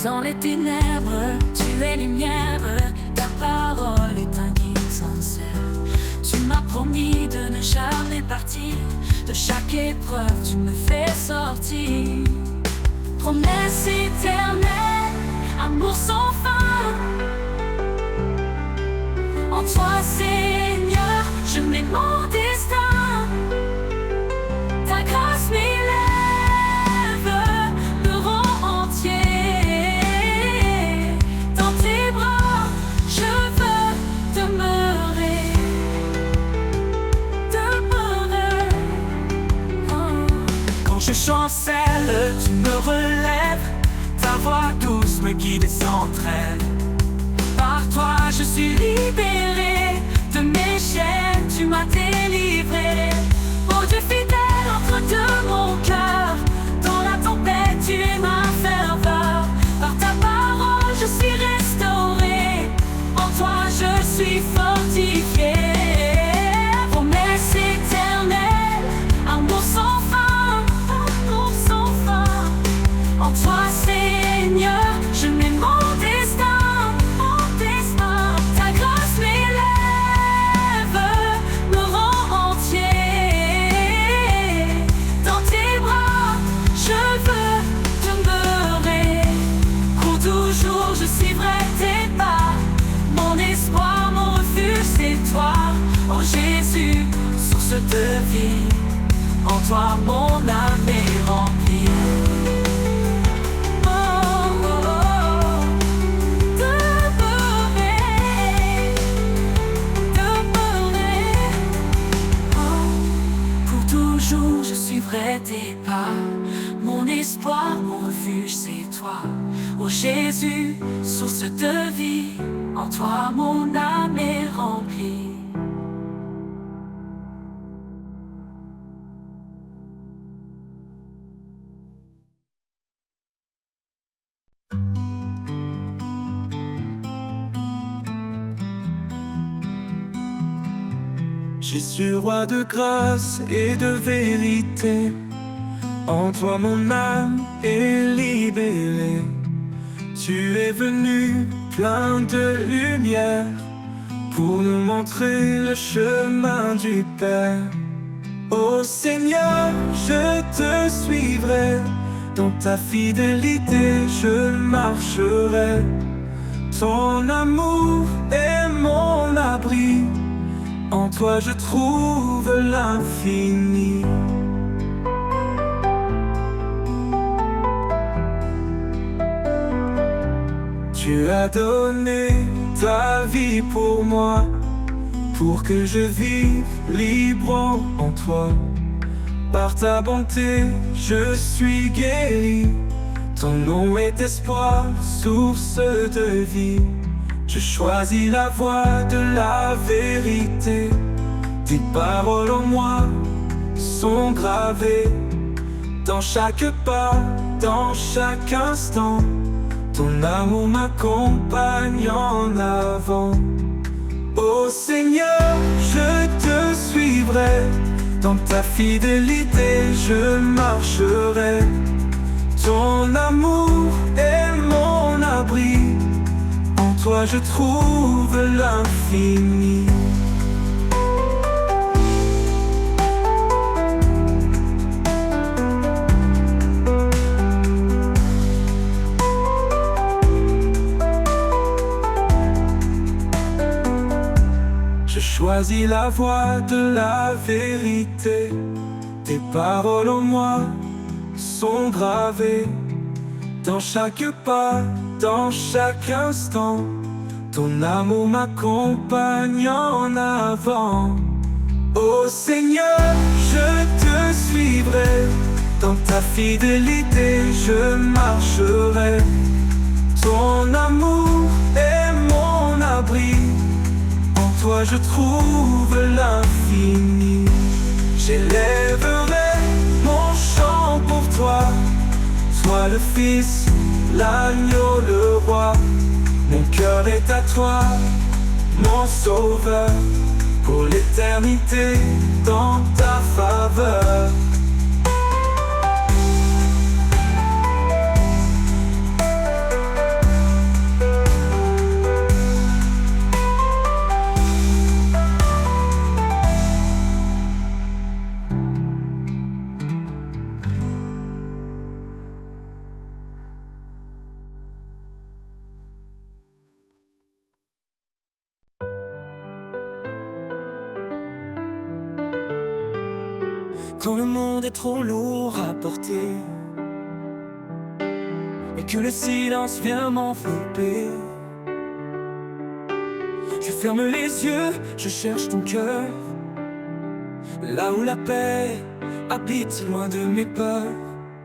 Dans les ténèbres, tu es lumière, ta parole est un guide sincère. Tu m'as promis de ne jamais partir, de chaque épreuve tu me fais sortir. Promesse éternelle, amour sans fin. En toi Seigneur, je mets mon destin. Ta grâce m'élève, me rend entier. Dans tes bras, je veux demeurer. Quand je chancelle, tu me relèves. Ta voix douce me guide sans trêve. Par toi je suis libéré, de mes chaînes tu m'as délivré. Oh Dieu fidèle, entre de mon cœur, dans la tempête tu es ma ferveur. Par ta parole je suis restauré, en toi je suis fortifié. Promesse éternelle, amour sans fin, amour sans fin. En toi Seigneur, je mets mon destin. Oh Jésus, source de vie, en toi mon âme est remplie. Oh, oh, oh, demeurer, demeurer. Oh, pour toujours je suivrai tes pas. Mon espoir, mon refuge, c'est toi. Oh Jésus, source de vie, en toi mon âme est remplie. Jésus, roi de grâce et de vérité, en toi mon âme est libérée. Tu es venu plein de lumière pour nous montrer le chemin du Père. Ô Seigneur, je te suivrai, dans ta fidélité je marcherai. Ton amour est mon abri, en toi je trouve l'infini. Tu as donné ta vie pour moi, pour que je vive libre en toi. Par ta bonté je suis guéri, ton nom est espoir, source de vie. Je choisis la voie de la vérité. Tes paroles en moi sont gravées, dans chaque pas, dans chaque instant. Ton amour m'accompagne en avant. Ô Seigneur, je te suivrai, dans ta fidélité je marcherai. Ton amour est mon abri, en toi je trouve l'infini. Je choisis la voie de la vérité. Tes paroles en moi sont gravées, dans chaque pas, dans chaque instant. Ton amour m'accompagne en avant. Ô Seigneur, je te suivrai, dans ta fidélité je marcherai. Ton amour est mon abri, en toi je trouve l'infini. J'élèverai mon chant pour toi, toi le Fils, l'agneau, le roi. Mon cœur est à toi, mon sauveur, pour l'éternité dans ta faveur. Quand le monde est trop lourd à porter et que le silence vient m'envelopper, je ferme les yeux, je cherche ton cœur, là où la paix habite loin de mes peurs.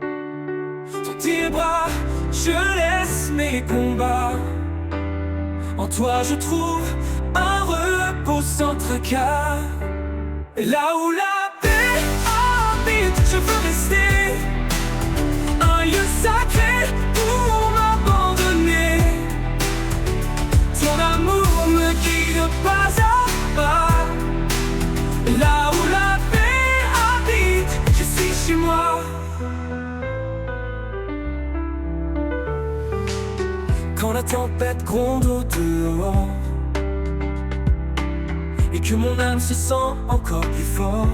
Dans tes bras, je laisse mes combats. En toi je trouve un repos sans tracas. Et là où la paix habite, je veux rester un lieu sacré pour m'abandonner. Ton amour me guide pas à pas. Et là où la paix habite, je suis chez moi. Quand la tempête gronde au dehors et que mon âme se sent encore plus fort,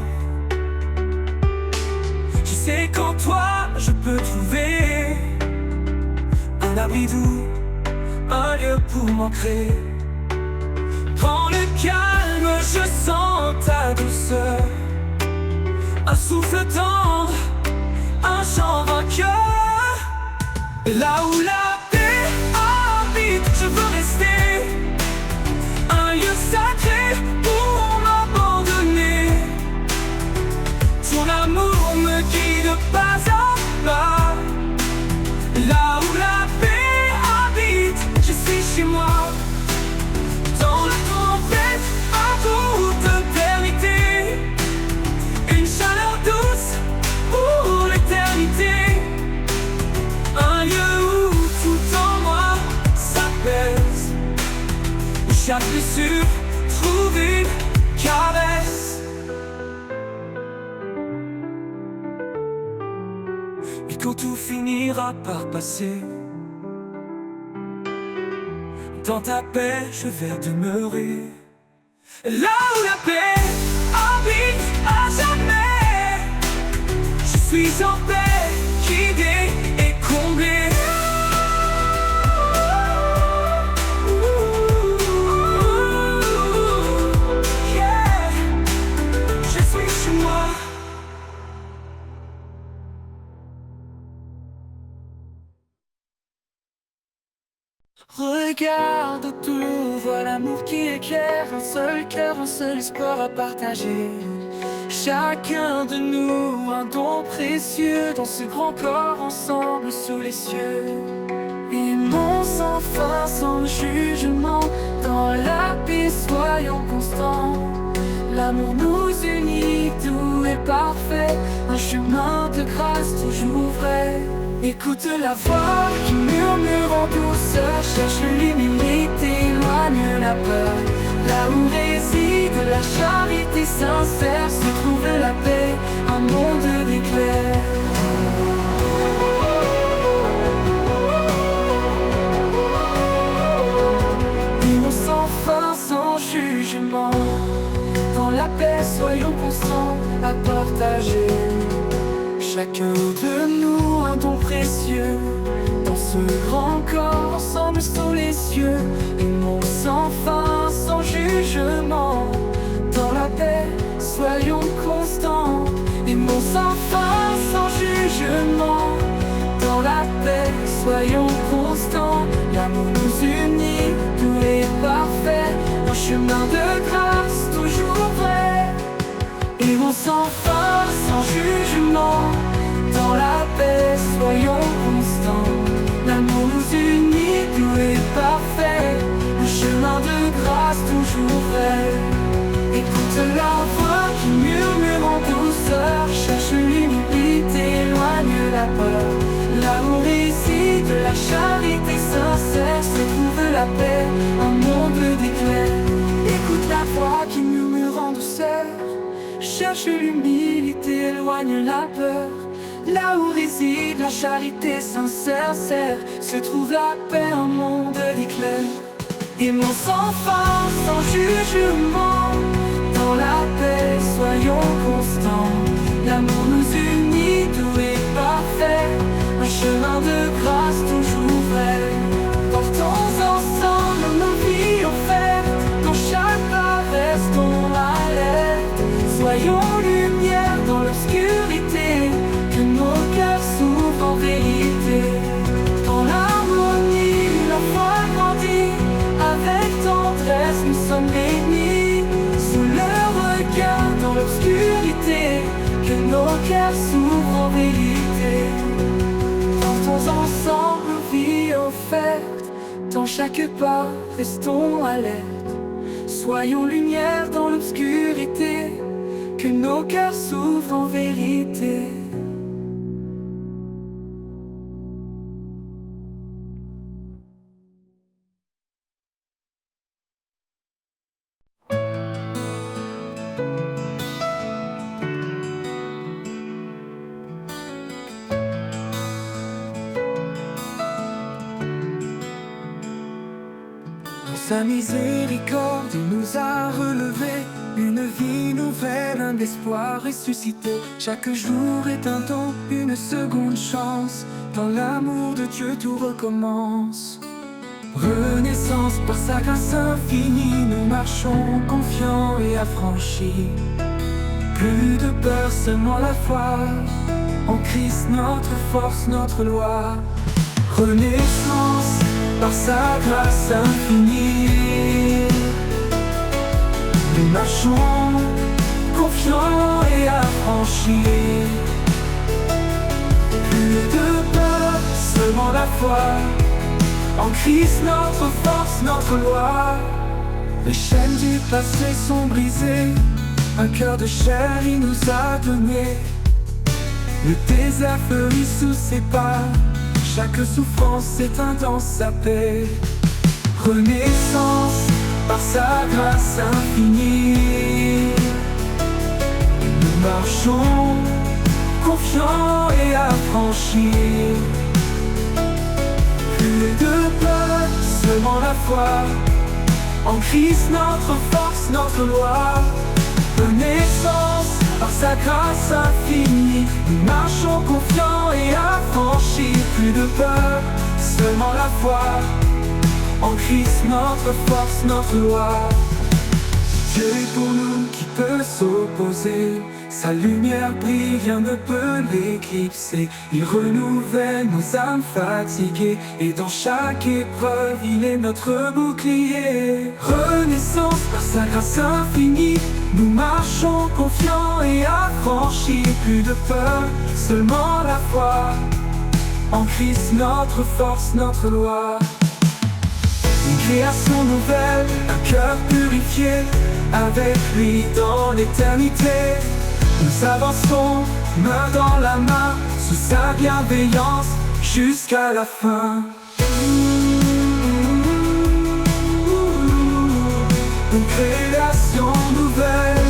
je sais qu'en toi je peux trouver un abri doux, un lieu pour m'ancrer. Dans le calme je sens ta douceur, un souffle tendre, un chant vainqueur. Et là où la paix habite, je veux rester un lieu sacré pour m'abandonner. Ton amour me guide pas à pas. Là où la paix habite, je suis chez moi. Dans la tempête, à toute éternité, une chaleur douce pour l'éternité. Un lieu où tout en moi s'apaise, où chaque blessure trouve une caresse. Et quand tout finira par passer, dans ta paix je vais demeurer. Là où la paix habite à jamais, je suis en paix, guidé et comblé. Yeah, je suis chez moi. Regarde autour, vois l'amour qui éclaire, un seul cœur, un seul espoir à partager. Chacun de nous, un don précieux, dans ce grand corps ensemble sous les cieux. Aimons sans fin, sans jugement, dans la paix soyons constants. L'amour nous unit, doux et parfait, un chemin de grâce toujours vrai. Écoute la voix qui murmure en douceur, cherche l'humilité, éloigne la peur. Là où réside la charité sincère, se trouve la paix, un monde d'éclair. Vivons sans fin, sans jugement, dans la paix soyons constants à partager. Chacun de nous un don précieux, dans ce grand corps ensemble sous les cieux. Aimons sans fin, sans jugement, dans la paix soyons constants. Aimons sans fin, sans jugement, dans la paix soyons constants. L'amour nous unit, tout est parfait, un chemin de grâce toujours vrai. Aimons sans fin, sans jugement, dans la paix soyons constants. L'amour nous unit, tout est parfait, le chemin de grâce toujours vrai. Écoute la voix qui murmure en douceur, cherche l'humilité, éloigne la peur. Là où réside la charité sincère, se trouve la paix, un monde d'éclair. Écoute la voix qui murmure en douceur, cherche l'humilité, éloigne la peur. Là où réside la charité sincère, se trouve la paix, un monde d'éclair. Aimons sans fin, sans jugement, dans la paix soyons constants. L'amour nous unit, tout est parfait, un chemin de grâce toujours vrai. Portons ensemble nos vies offertes, dans chaque pas restons alerte. Soyons lumière dans l'obscurité. cœurs s'ouvrent en vérité. Portons ensemble nos vies offertes. Dans chaque pas, restons alertes. Soyons lumière dans l'obscurité. Que nos cœurs s'ouvrent en vérité. Dans sa miséricorde, il nous a relevés. Une vie nouvelle, un espoir ressuscité. Chaque jour est un don, une seconde chance. Dans l'amour de Dieu, tout recommence. Renaissance par sa grâce infinie, nous marchons confiants et affranchis. Plus de peur, seulement la foi. En Christ, notre force, notre loi. Renaissance par sa grâce infinie. Nous marchons confiants et affranchis. Plus de peur, seulement la foi. En Christ, notre force, notre loi. Les chaînes du passé sont brisées. Un cœur de chair, il nous a donné. Le désert fleurit sous ses pas. Chaque souffrance éteint dans sa paix. Renaissance par sa grâce infinie. Nous marchons confiants et affranchis. Plus de peur, seulement la foi. En Christ, notre force, notre loi. Renaissance par sa grâce infinie. Nous marchons confiants et affranchis. Plus de peur, seulement la foi. En Christ, notre force, notre loi. Dieu est pour nous, qui peut s'opposer? Sa lumière brille, rien ne peut l'éclipser. Il renouvelle nos âmes fatiguées. Et dans chaque épreuve, il est notre bouclier. Renaissance par sa grâce infinie. Nous marchons confiants et affranchis. Plus de peur, seulement la foi. En Christ, notre force, notre loi. Une création nouvelle, un cœur purifié. Avec lui dans l'éternité. Nous avançons, main dans la main, sous sa bienveillance, jusqu'à la fin. Une création nouvelle,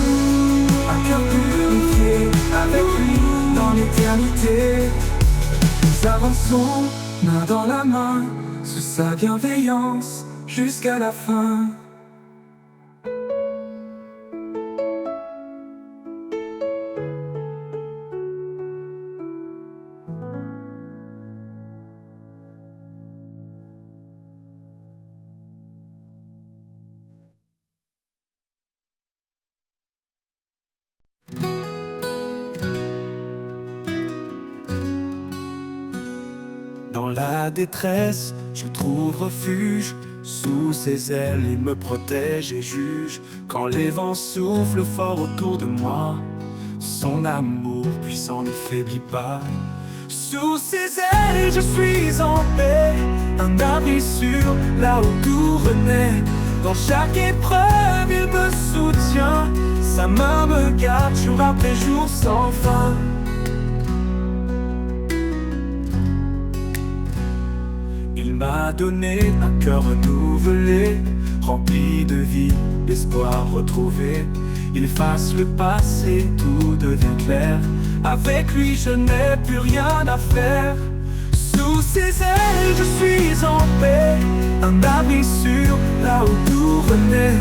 un cœur purifié, avec lui dans l'éternité. Nous avançons, main dans la main, sous sa bienveillance, jusqu'à la fin. Dans la détresse, je trouve refuge. Sous ses ailes, il me protège et juge. Quand les vents soufflent fort autour de moi, son amour puissant ne faiblit pas. Sous ses ailes, je suis en paix. Un abri sûr, là où tout renaît. Dans chaque épreuve, il me soutient. Sa main me garde jour après jour sans fin. Il m'a donné un cœur renouvelé, rempli de vie, d'espoir retrouvé. Il efface le passé, tout devient clair. Avec lui je n'ai plus rien à faire. Sous ses ailes je suis en paix. Un abri sûr, là où tout renaît.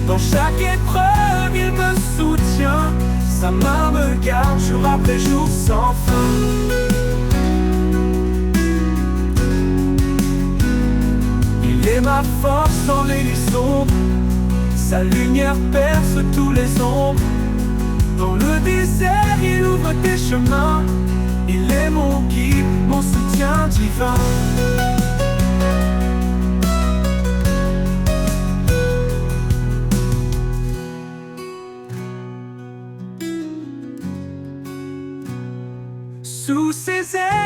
Dans chaque épreuve il me soutient. Sa main me garde jour après jour sans fin. Il est ma force dans les nuits sombres. Sa lumière perce tous les ombres. Dans le désert, il ouvre des chemins. Il est mon guide, mon soutien divin.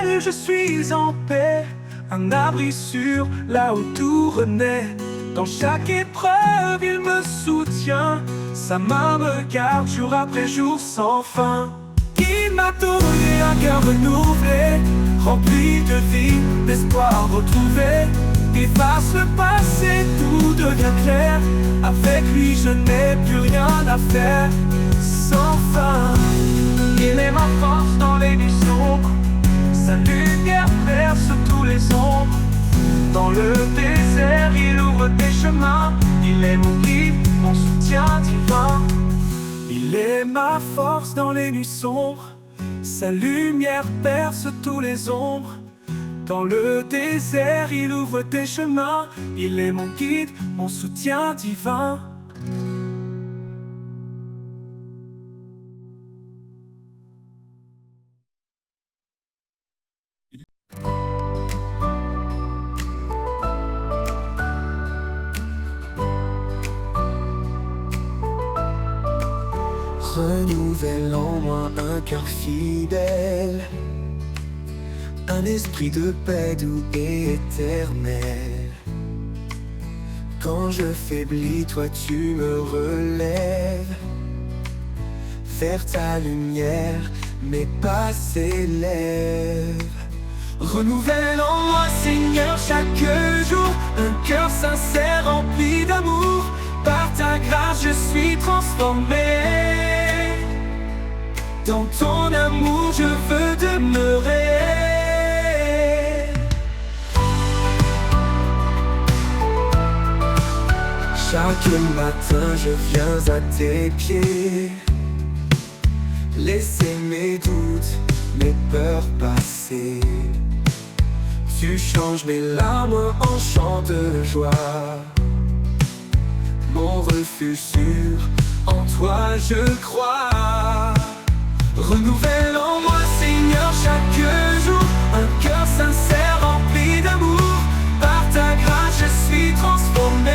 elle, je suis en paix. Un abri sûr, là où tout renaît. Dans chaque épreuve, il me soutient. Sa main me garde jour après jour sans fin. Il m'a donné un cœur renouvelé, rempli de vie, d'espoir retrouvé. Efface le passé, tout devient clair. Avec lui, je n'ai plus rien à faire. Sans fin, il est ma force dans les nuits sombres. Sa lumière perce tous les ombres. Dans le désert, il ouvre des chemins. Il est mon guide, mon soutien divin. Il est ma force dans les nuits sombres. Sa lumière perce tous les ombres. Dans le désert, il ouvre des chemins. Il est mon guide, mon soutien divin. Renouvelle en moi un cœur fidèle, un esprit de paix doux et éternel. Quand je faiblis, toi tu me relèves. Vers ta lumière, mes pas s'élèvent. Renouvelle en moi, Seigneur, chaque jour un cœur sincère rempli d'amour. Par ta grâce, je suis transformé. Dans ton amour, je veux demeurer. Chaque matin, je viens à tes pieds. Laisser mes doutes, mes peurs passer. Tu changes mes larmes en chants de joie. Mon refuge sûr, en toi je crois. Renouvelle en moi, Seigneur, chaque jour un cœur sincère rempli d'amour. Par ta grâce, je suis transformé.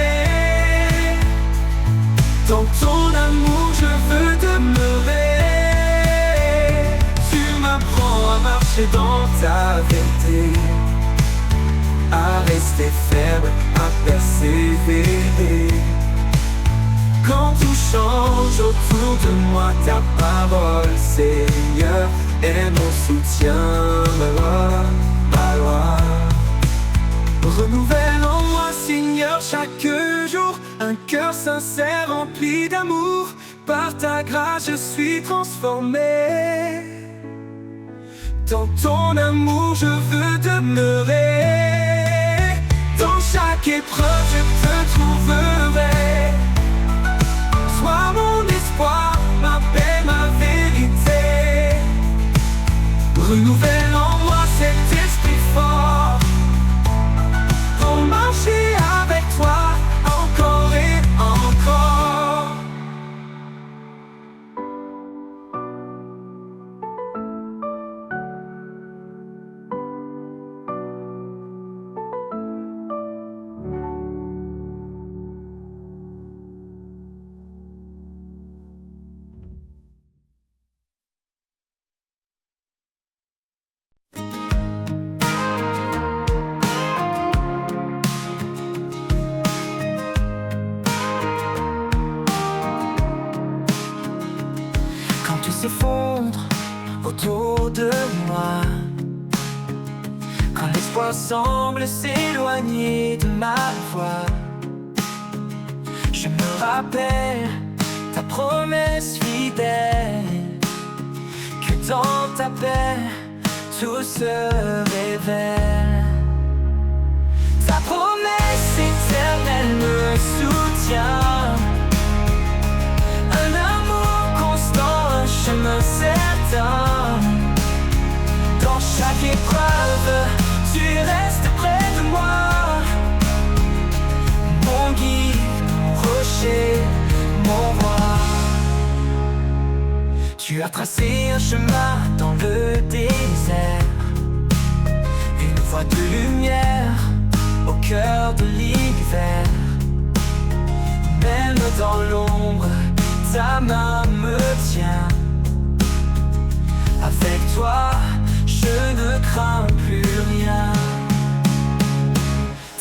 Dans ton amour, je veux demeurer. Tu m'apprends à marcher dans ta vérité, à rester ferme, à persévérer. Quand tout change autour de moi, ta parole, Seigneur, est mon soutien, ma loi. Renouvelle en moi, Seigneur, chaque jour un cœur sincère rempli d'amour. Par ta grâce, je suis transformé. Dans ton amour, je veux demeurer. Dans chaque épreuve, je te trouverai. Sois mon espoir, ma paix, ma vérité. Renouvelle en moi cet esprit fort pour marcher avec toi encore et encore. S'effondre autour de moi, quand l'espoir semble s'éloigner de ma voix, je me rappelle ta promesse fidèle, que dans ta paix tout se révèle. Ta promesse éternelle me soutient, un amour constant, un chemin certain. Dans chaque épreuve, tu restes près de moi, mon guide, mon rocher, mon roi. Tu as tracé un chemin dans le désert, une voie de lumière au cœur de l'hiver. Même dans l'ombre, ta main me tient. Avec toi, je ne crains plus rien.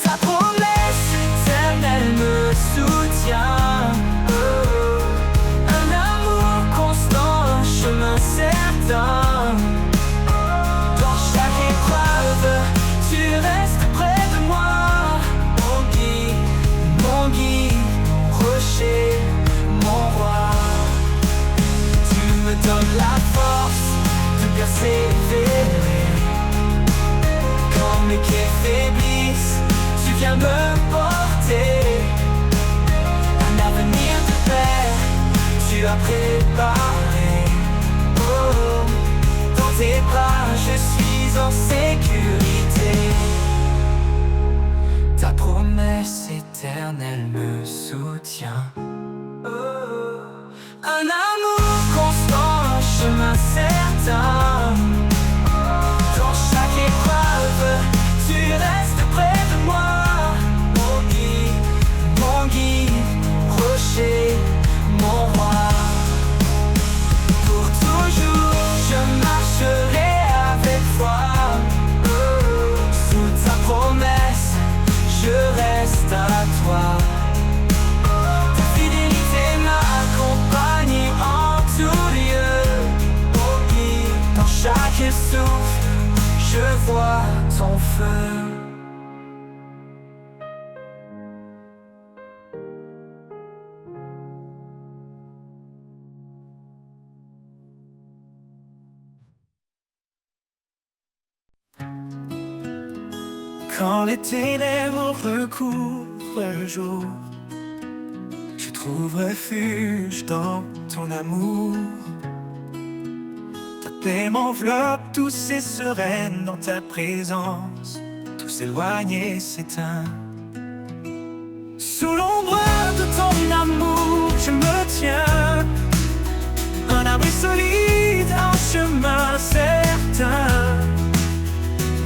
Ta promesse éternelle me soutient. Un amour constant, un chemin certain. Dans chaque épreuve, tu restes près de moi. Mon guide, mon rocher, mon roi. Tu me donnes la force de persévérer. Quand mes pieds faiblissent, tu viens me porter. Un avenir de paix, tu as préparé. Oh, dans tes bras, je suis en sécurité. Ta promesse éternelle me soutient. Oh, un amour constant, un chemin certain. Dans chaque épreuve, tu restes près de moi. Mon guide, rocher, mon roi. Pour toujours, je marcherai avec foi. Sous ta promesse, je reste à toi. Ta fidélité m'accompagne en tout lieu. Dans chaque souffle, je vois ton feu. Quand les ténèbres recouvrent le jour, je trouve refuge dans ton amour. Ta paix m'enveloppe, douce et sereine dans ta présence. Tout s'éloigne s'éteint. Sous l'ombre de ton amour, je me tiens. Un abri solide, un chemin certain.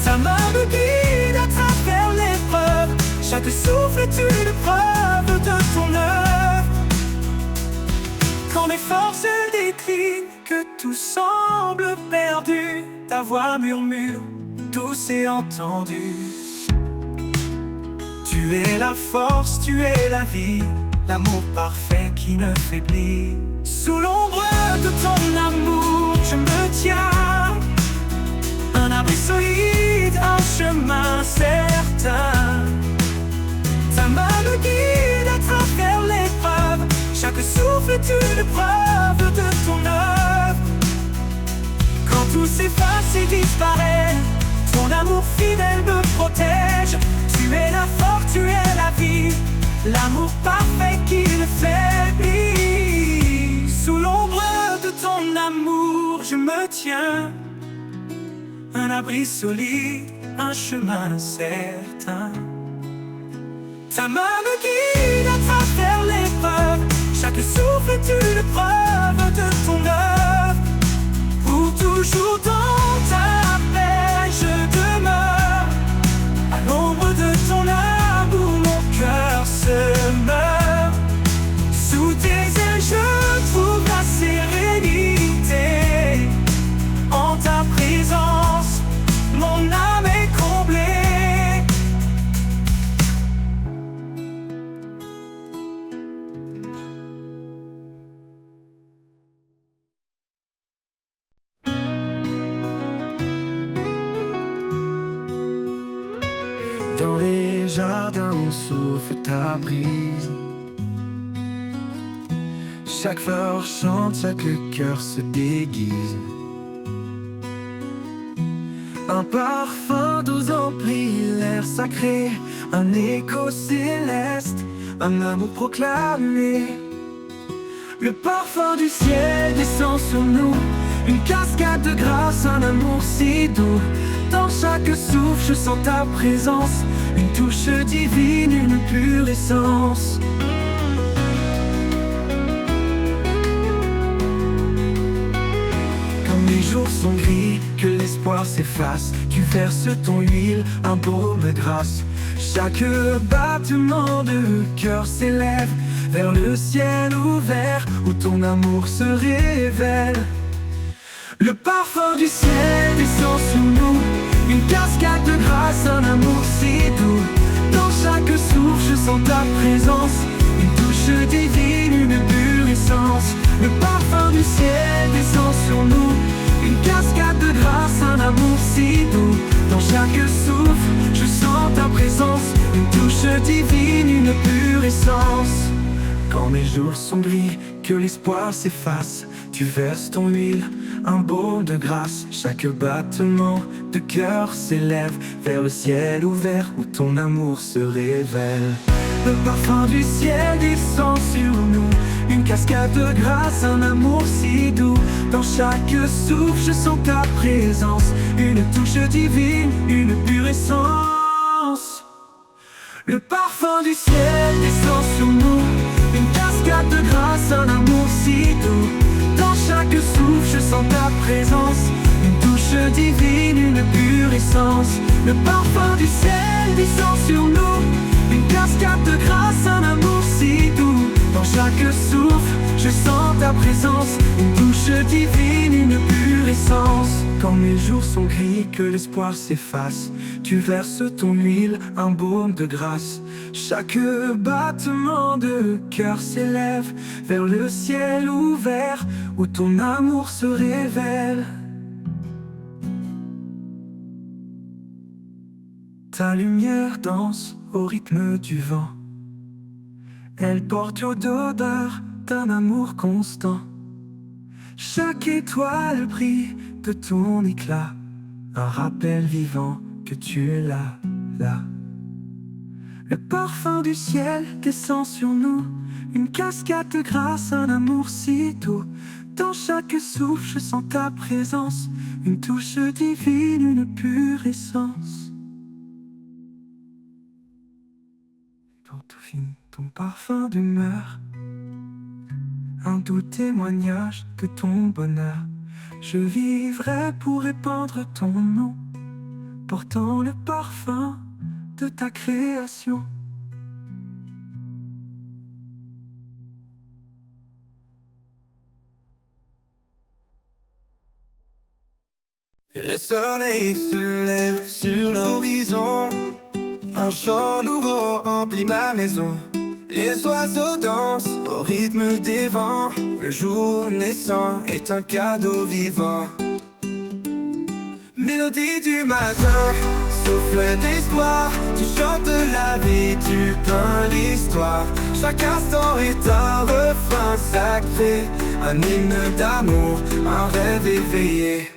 Ta main me guide à travers l'épreuve. Chaque souffle est une preuve de ton œuvre. Quand mes forces déclinent, que tout semble perdu, ta voix murmure, douce et entendue. Tu es la force, tu es la vie, l'amour parfait qui ne faiblit. Sous l'ombre de ton amour, je me tiens. Un abri solide, un chemin certain. Ta main me guide à travers l'épreuve. Chaque souffle est une preuve de ton œuvre. Quand tout s'efface et disparaît, ton amour fidèle me protège. Tu es la force, tu es la vie, l'amour parfait qui ne faiblit. Sous l'ombre de ton amour, je me tiens. Un abri solide, un chemin certain. Ta main me guide à travers l'épreuve. Chaque souffle est une preuve de ton œuvre. Pour toujours dans ta paix, je demeure. À l'ombre de ton amour, mon cœur se meurt. Sous tes ailes, je trouve la sérénité. En ta présence, mon âme est comblée. Dans les jardins où souffle ta brise, chaque fleur chante, chaque cœur se déguise. Un parfum doux emplit l'air sacré, un écho céleste, un amour proclamé. Le parfum du ciel descend sur nous, une cascade de grâce, un amour si doux. Dans chaque souffle, je sens ta présence, une touche divine, une pure essence. Comme les jours sont gris, que l'espoir s'efface, tu verses ton huile, un baume de grâce. Chaque battement de cœur s'élève vers le ciel ouvert, où ton amour se révèle. Le parfum du ciel descend sur nous, une cascade de grâce, un amour si doux. Dans chaque souffle je sens ta présence, une touche divine, une pure essence. Le parfum du ciel descend sur nous, une cascade de grâce, un amour si doux. Dans chaque souffle je sens ta présence, une touche divine, une pure essence. Quand mes jours sont gris, que l'espoir s'efface, tu verses ton huile, un baume de grâce. Chaque battement de cœur s'élève vers le ciel ouvert où ton amour se révèle. Le parfum du ciel descend sur nous, une cascade de grâce, un amour si doux. Dans chaque souffle je sens ta présence, une touche divine, une pure essence. Le parfum du ciel descend sur nous, une cascade de grâce, un amour si doux. Dans chaque souffle je sens ta présence, une touche divine, une pure essence. Le parfum du ciel descend sur nous, une cascade de grâce, un amour si doux. Dans chaque souffle je sens ta présence, une touche divine, une pure essence. Quand mes jours sont gris, que l'espoir s'efface, tu verses ton huile, un baume de grâce. Chaque battement de cœur s'élève vers le ciel ouvert où ton amour se révèle. Ta lumière danse au rythme du vent, elle porte d'odeur d'un amour constant. Chaque étoile brille de ton éclat, un rappel vivant que tu es là, là. Le parfum du ciel descend sur nous, une cascade de grâce, un amour si doux. Dans chaque souffle je sens ta présence, une touche divine, une pure essence. Dans tout finit ton parfum demeure, un doux témoignage de ton bonheur. Je vivrai pour répandre ton nom, portant le parfum de ta création. Et le soleil se lève sur l'horizon, un chant nouveau remplit ma maison. Les oiseaux dansent au rythme des vents, le jour naissant est un cadeau vivant. Mélodie du matin, souffle d'espoir, tu chantes la vie, tu peins l'histoire. Chaque instant est un refrain sacré, un hymne d'amour, un rêve éveillé.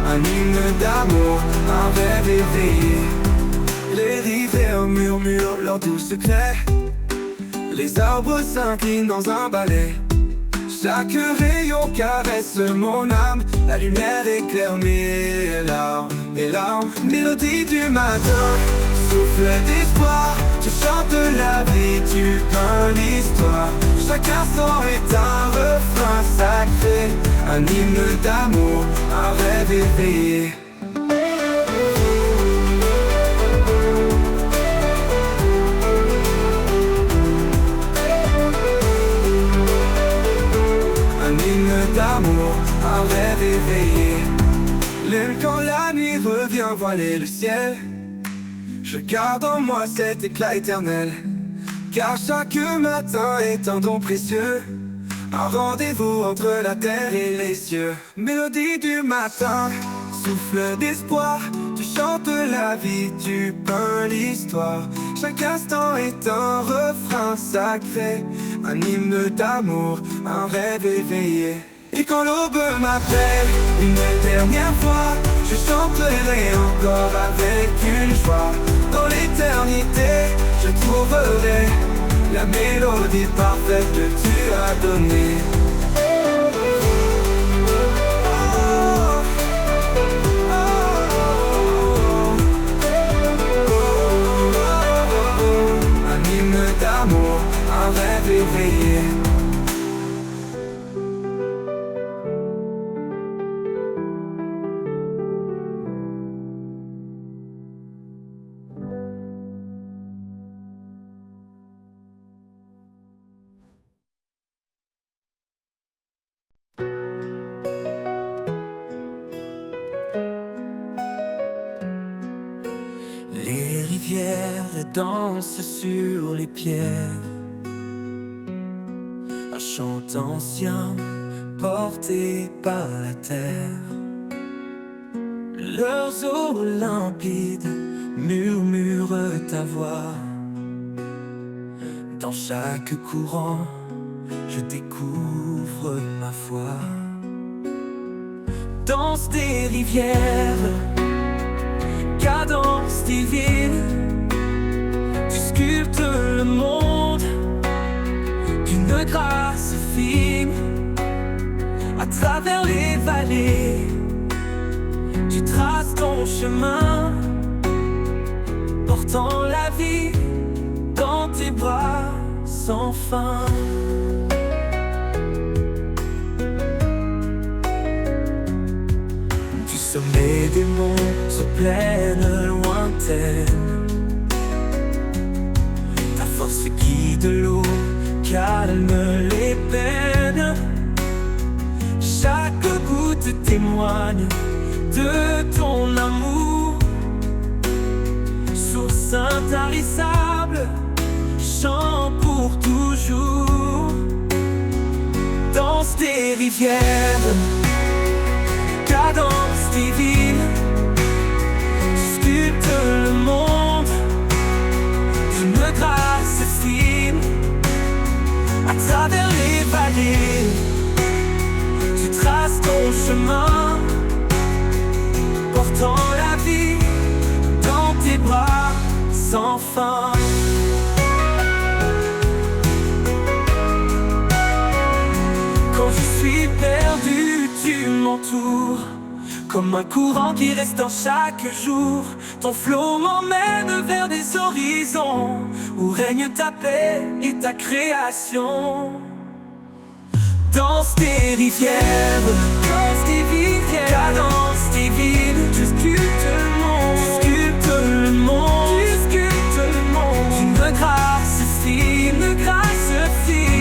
Un hymne d'amour, un rêve éveillé. Les rivières murmurent leurs doux secrets, les arbres s'inclinent dans un ballet. Chaque rayon caresse mon âme, la lumière éclaire mes larmes, mes larmes. Mélodie du matin, souffle d'espoir, tu chantes la vie, tu peins l'histoire. Chaque instant est un refrain sacré, un hymne d'amour, un rêve éveillé. D'amour, un rêve éveillé. Même quand la nuit revient voiler le ciel, je garde en moi cet éclat éternel. Car chaque matin est un don précieux, un rendez-vous entre la terre et les cieux. Mélodie du matin, souffle d'espoir, tu chantes la vie, tu peins l'histoire. Chaque instant est un refrain sacré, un hymne d'amour, un rêve éveillé. Et quand l'aube m'appelle une dernière fois, je chanterai encore avec une joie. Dans l'éternité, je trouverai la mélodie parfaite que tu as donnée. Un hymne d'amour, un rêve éveillé. rivières dansent sur les pierres. Un chant ancien porté par la terre. Leurs eaux limpides murmurent ta voix. Dans chaque courant, je découvre ma foi. Danse des rivières, cadence divine, tu sculptes le monde d'une grâce fine. À travers les vallées, tu traces ton chemin, portant la vie dans tes bras sans fin. Du sommet des monts aux plaines lointaines, ta force guide l'eau, calme les peines. Chaque goutte témoigne de ton amour, source intarissable, chant pour toujours. Danse des rivières, cadence divine, tu sculptes le monde d'une grâce fine. À travers les vallées, tu traces ton chemin, portant la vie dans tes bras sans fin. Quand je suis perdu, tu m'entoures, comme un courant qui restaure chaque jour. Ton flot m'emmène vers des horizons où règne ta paix et ta création. Danse des rivières, cadence divine, tu sculptes le monde, d'une grâce fine,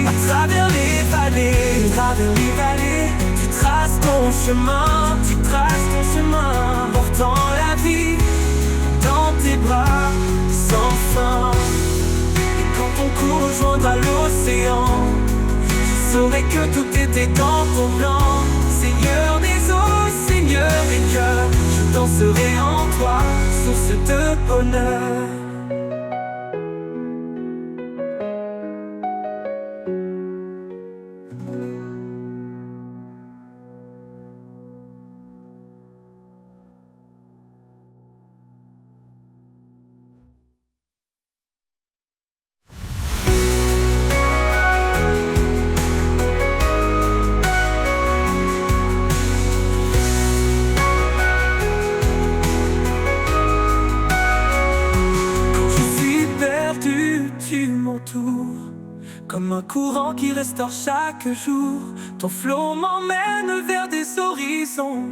à travers les vallées, tu traces ton chemin, portant la vie dans tes bras sans fin. Et quand ton cours rejoindra l'océan, je saurai que tout était dans ton plan. Seigneur des eaux, Seigneur des cœurs, je danserai en toi, source de bonheur. Comme un courant qui restaure chaque jour, ton flot m'emmène vers des horizons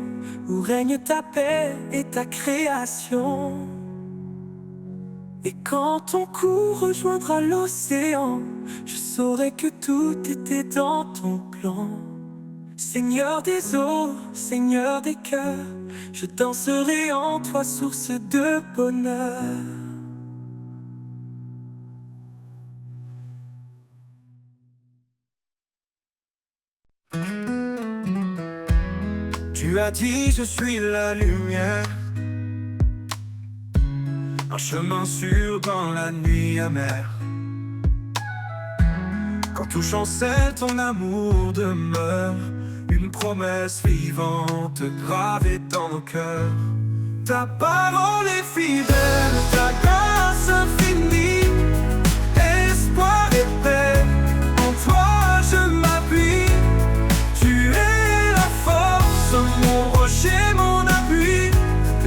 où règne ta paix et ta création. Et quand ton cours rejoindra l'océan, je saurai que tout était dans ton plan. Seigneur des eaux, Seigneur des cœurs, je danserai en toi, source de bonheur. Tu as dit je suis la lumière, un chemin sûr dans la nuit amère. Quand tout chancelle, ton amour demeure, une promesse vivante gravée dans nos cœurs. Ta parole est fidèle, ta grâce infinie, espoir et paix, en toi je m'appuie. Tu es la force, mon rocher, mon appui,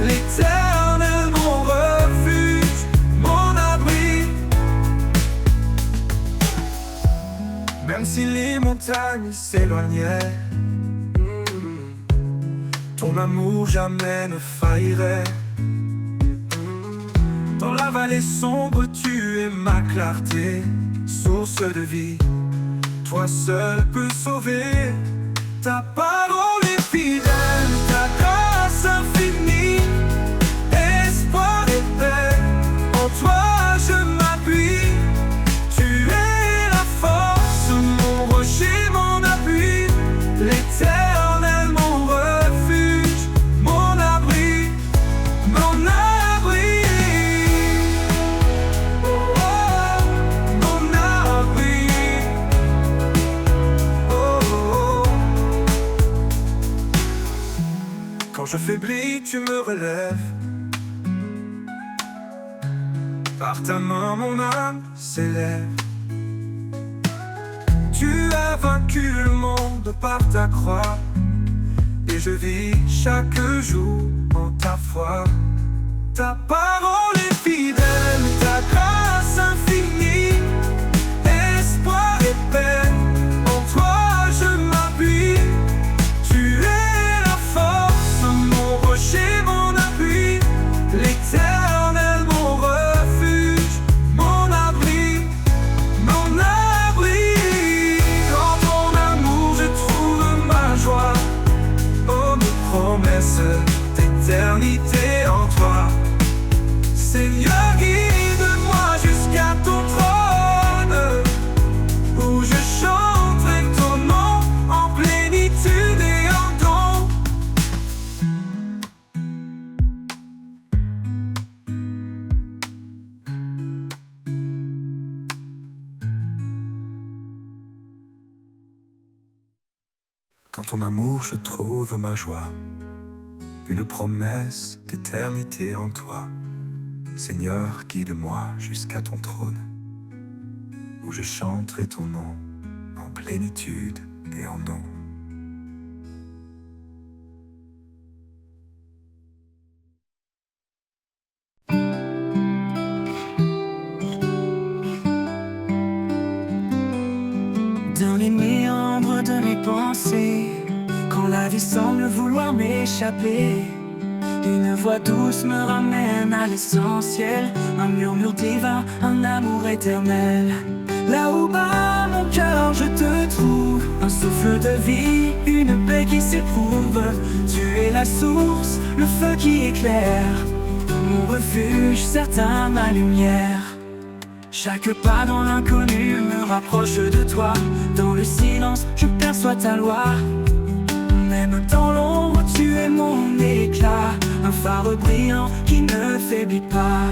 l'éternel, mon refuge, mon abri. Même si les montagnes s'éloignaient, ton amour jamais ne faillirait. Dans la vallée sombre, tu es ma clarté, source de vie, toi seul peux sauver. Ta parole est fidèle, ta grâce infinie, espoir et paix, en Quand je faiblis, tu me relèves. Par ta main, mon âme s'élève. Tu as vaincu le monde par ta croix, et je vis chaque jour en ta foi. Ta parole est fidèle, ta grâce infinie, espoir et paix, en toi je m'appuie. Tu es la force, mon rocher, mon appui, l'Éternel, mon refuge, mon abri, mon abri. Dans ton amour je trouve ma joie, oh mes promesses d'éternité en toi. Seigneur, guide-moi jusqu'à ton trône, où je chanterai ton nom en plénitude et en don. Dans ton amour je trouve ma joie, une promesse d'éternité en toi. Seigneur, guide-moi jusqu'à ton trône, où je chanterai ton nom en plénitude et en don. Dans les méandres de mes pensées, quand la vie semble vouloir m'échapper, une voix douce me ramène à l'essentiel, un murmure divin, un amour éternel. Là où bat mon cœur, je te trouve, un souffle de vie, une paix qui s'éprouve. Tu es la source, le feu qui éclaire, mon refuge, certain, ma lumière. Chaque pas dans l'inconnu me rapproche de toi. Dans le silence, je perçois ta loi. Même dans l'ombre, tu es mon éclat, un phare brillant qui ne faiblit pas.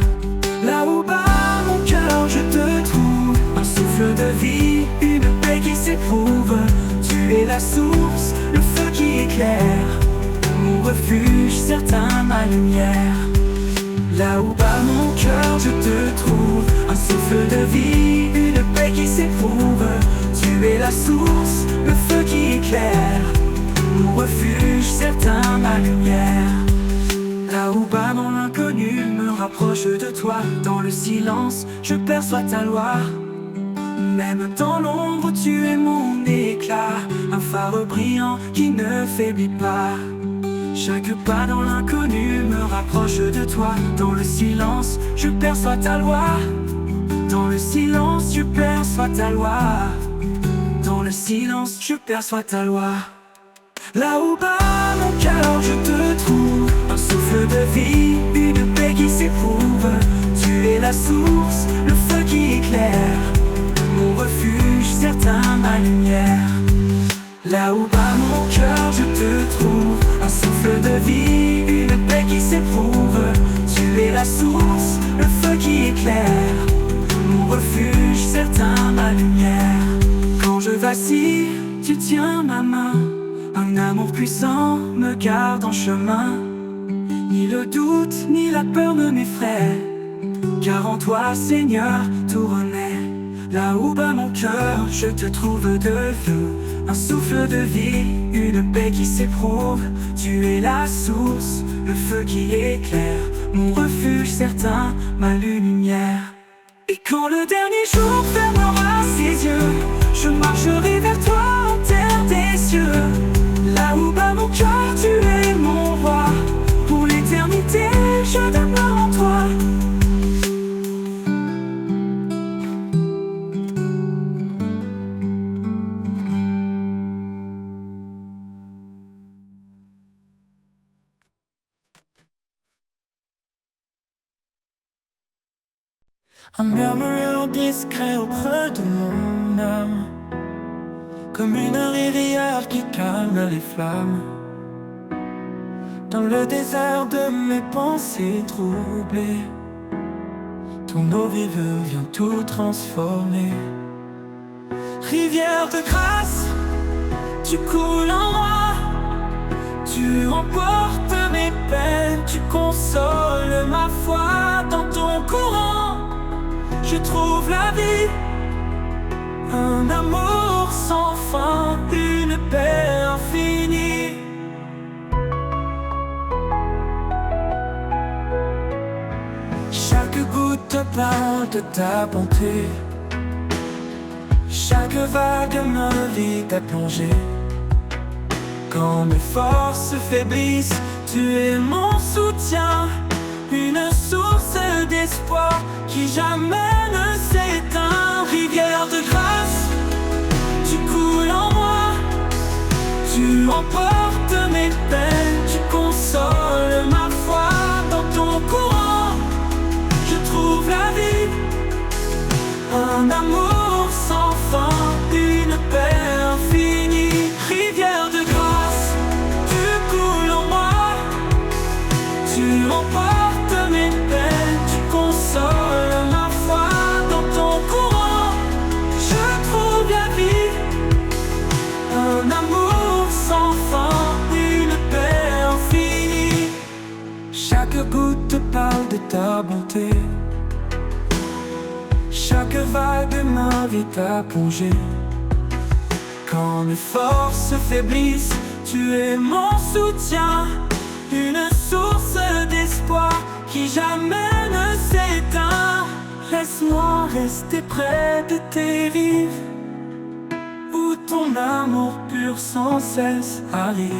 Là où bat mon cœur, je te trouve, un souffle de vie, une paix qui s'éprouve. Tu es la source, le feu qui éclaire, mon refuge, certain, ma lumière. Là où bat mon cœur, je te trouve, un souffle de vie, une paix qui s'éprouve. Tu es la source, le feu qui éclaire, mon refuge, certain, ma lumière. Là où bat mon inconnu me rapproche de toi. Dans le silence, je perçois ta loi. Même dans l'ombre, tu es mon éclat, un phare brillant qui ne faiblit pas. Chaque pas dans l'inconnu me rapproche de toi. Dans le silence, je perçois ta loi. Dans le silence, je perçois ta loi. Dans le silence, je perçois ta loi. Là où bat mon cœur, je te trouve, un souffle de vie, une paix qui s'éprouve. Tu es la source, le feu qui éclaire, mon refuge, certain, ma lumière. Là où bat mon cœur, je te trouve, un souffle de vie, une paix qui s'éprouve. Tu es la source, le feu qui éclaire, mon refuge, certain, ma lumière. Quand je vacille, tu tiens ma main, un amour puissant me garde en chemin. Ni le doute, ni la peur ne m'effraient, car en toi, Seigneur, tout renaît. Là où bat mon cœur, je te trouve de feu, un souffle de vie, une paix qui s'éprouve. Tu es la source, le feu qui éclaire, mon refuge certain, ma lumière. Et quand le dernier jour fermera ses yeux, je marcherai vers toi en terre des cieux. Là où bat mon cœur, tu es mon roi, pour l'éternité, je demeure en toi. Un murmure discret au creux de mon âme, comme une rivière qui calme les flammes. Dans le désert de mes pensées troublées, ton eau vive vient tout transformer. Rivière de grâce, tu coules en moi, tu emportes tu consoles ma foi. Dans ton courant, je trouve la vie, un amour sans fin, une paix infinie. Chaque goutte parle de ta bonté, chaque vague m'invite à plonger. Quand mes forces faiblissent, tu es mon soutien, une source d'espoir qui jamais ne s'éteint. Rivière de grâce, tu coules en moi, tu emportes mes peines, tu consoles ma foi. Dans ton courant, je trouve la vie, un amour sans fin, une paix infinie. Rivière de grâce, tu coules en moi, tu emportes mes peines, tu consoles ma foi. Dans ton courant, je trouve la vie, un amour sans fin, une paix infinie. Chaque goutte parle de ta bonté, chaque vague m'invite à plonger. Quand mes forces faiblissent, tu es mon soutien, une source d'espoir qui jamais ne s'éteint. Laisse-moi rester près de tes rives, où ton amour pur sans cesse arrive.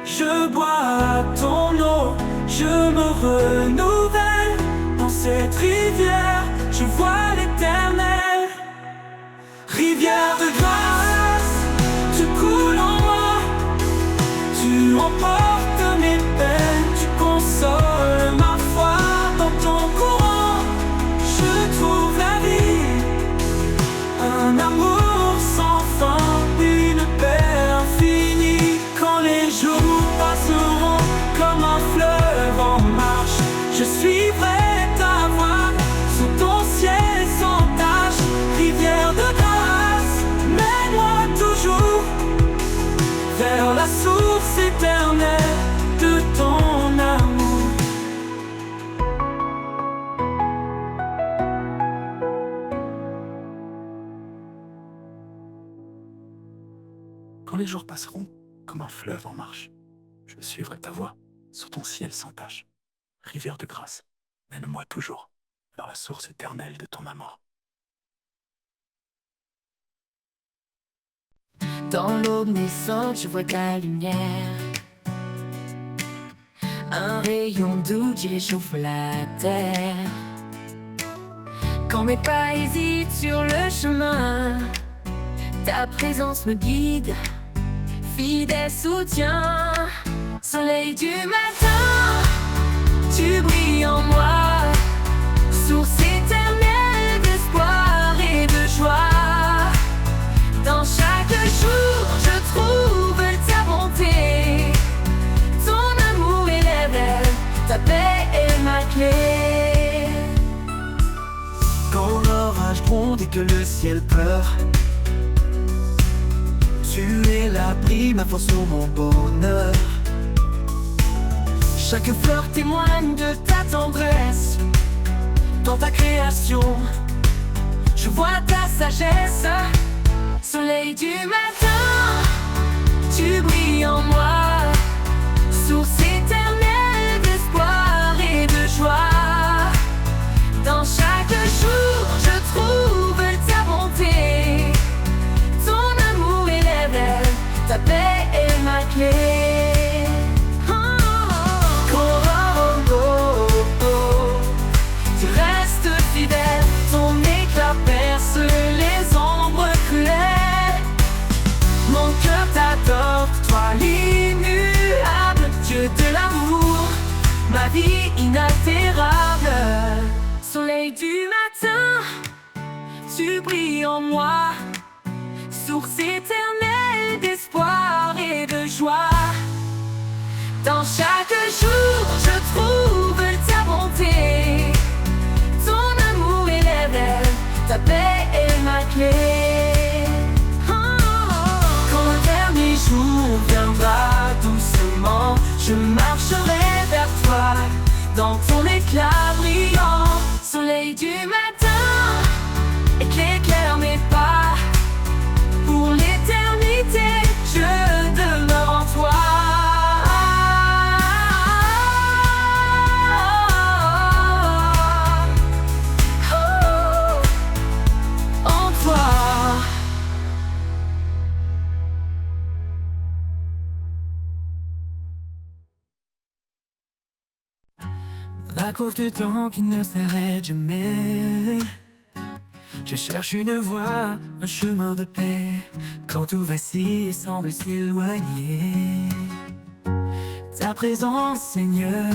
Je bois à ton eau, je me renouvelle. Dans cette rivière, je vois l'éternel. Rivière de grâce, tu coules en moi, tu emportes mes peines, tu consoles ma foi. Dans ton courant, je trouve la vie, un amour sans fin, une paix infinie. Quand les jours passeront comme un fleuve en marche, je suivrai ta voie sous ton ciel sans tache. Rivière de grâce, mène-moi toujours vers la source éternelle de ton amour. Quand les jours passeront comme un fleuve en marche, je suivrai ta voie sur ton ciel sans tache. Rivière de grâce, mène-moi toujours vers la source éternelle de ton amour. Dans l'aube naissante, je vois ta lumière, un rayon doux qui réchauffe la terre. Quand mes pas hésitent sur le chemin, ta présence me guide, fidèle soutien. Soleil du matin, tu brilles en moi, source éternelle d'espoir et de joie. Dans chaque jour, je trouve ta bonté, ton amour élève, ta paix est ma clé. Quand l'orage gronde et que le ciel pleure, tu es l'abri, ma force sur mon bonheur. Chaque fleur témoigne de ta tendresse. Dans ta création, je vois ta sagesse. Soleil du matin, tu brilles en moi, source éternelle d'espoir et de joie. Dans chaque jour, je trouve ta bonté, ton amour élève, ta paix est ma clé. Tu restes fidèle, ton éclat perce les ombres cruelles. Mon cœur t'adore, toi l'immuable, Dieu de l'amour, ma vie inaltérable. Soleil du matin, tu brilles en moi, source éternelle d'espoir et de joie. Dans chaque jour, je trouve ta bonté, ton amour élève, ta paix est ma clé. Quand le dernier jour viendra doucement, je marcherai vers dans ton éclat brillant. Soleil du matin, éclaire mes pas. Pour l'éternité, je demeure en toi. En toi. À cause du temps qui ne s'arrête jamais, je cherche une voie, un chemin de paix. Quand tout vacille et semble s'éloigner, ta présence, Seigneur,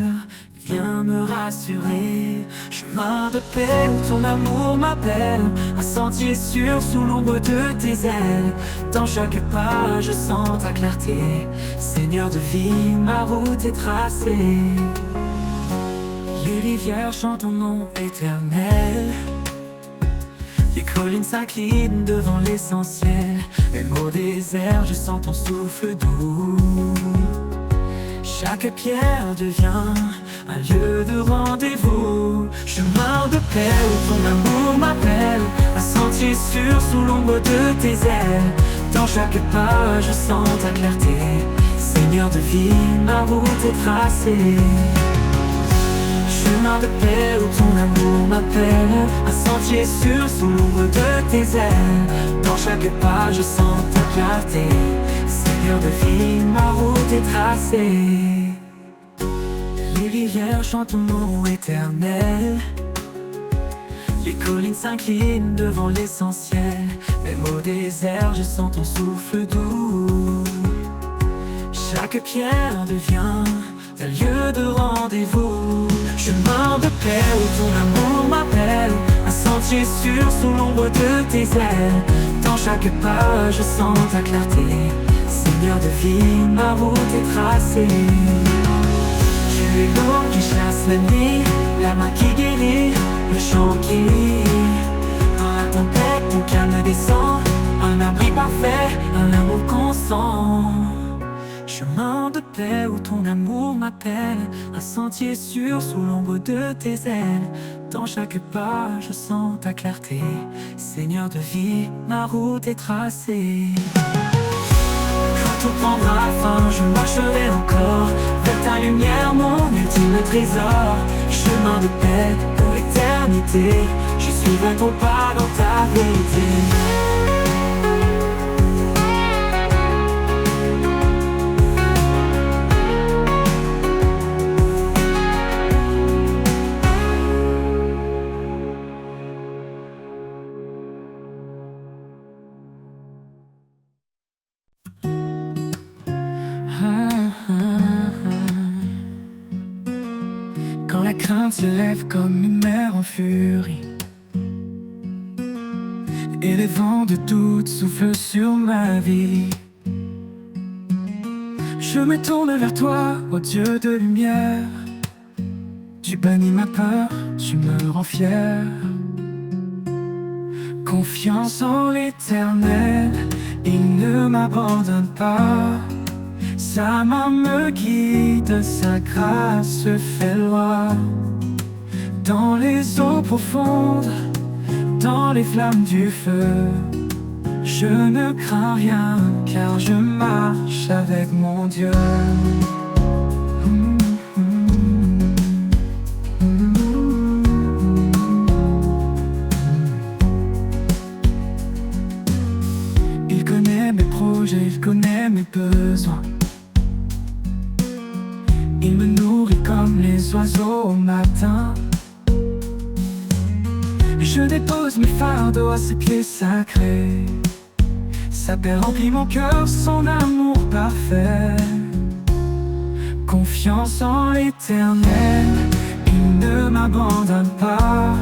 vient me rassurer. Chemin de paix où ton amour m'appelle, un sentier sûr sous l'ombre de tes ailes. Dans chaque pas, je sens ta clarté. Seigneur de vie, ma route est tracée. Les rivières chantent ton nom éternel. Les collines s'inclinent devant l'essentiel. Même au désert, je sens ton souffle doux. Chaque pierre devient un lieu de rendez-vous. Chemin de paix où ton amour m'appelle, un sentier sûr sous l'ombre de tes ailes. Dans chaque pas, je sens ta clarté. Seigneur de vie, ma route est tracée. Chemin de paix où ton amour m'appelle, un sentier sûr sous l'ombre de tes ailes. Dans chaque pas je sens ta clarté. Seigneur de vie, ma route est tracée. Les rivières chantent ton nom éternel. Les collines s'inclinent devant l'essentiel. Même au désert je sens ton souffle doux. Chaque pierre devient un lieu de rendez-vous. Chemin de paix où ton amour m'appelle, un sentier sûr sous l'ombre de tes ailes. Dans chaque pas je sens ta clarté. Seigneur de vie, ma route est tracée. Tu es l'eau qui chasse la nuit, la main qui guérit, le chant qui rit. Dans la tempête ton calme descend, un abri parfait, un amour constant. Chemin de paix où ton amour m'appelle, un sentier sûr sous l'ombre de tes ailes. Dans chaque pas je sens ta clarté. Seigneur de vie, ma route est tracée. Quand tout prendra fin, je marcherai encore vers ta lumière, mon ultime trésor. Chemin de paix pour l'éternité, je suivrai ton pas dans ta vérité. Quand la crainte se lève comme une mer en furie et les vents de doute soufflent sur ma vie, je me tourne vers toi, ô Dieu de lumière. Tu bannis ma peur, tu me rends fier. Confiance en l'Éternel, il ne m'abandonne pas. Sa main me guide, sa grâce fait loi. Dans les eaux profondes, dans les flammes du feu, je ne crains rien, car je marche avec mon Dieu. Il connaît mes projets, il connaît mes besoins. Il me nourrit comme les oiseaux au matin. Je dépose mes fardeaux à ses pieds sacrés. Sa paix remplit mon cœur, son amour parfait. Confiance en l'Éternel, il ne m'abandonne pas.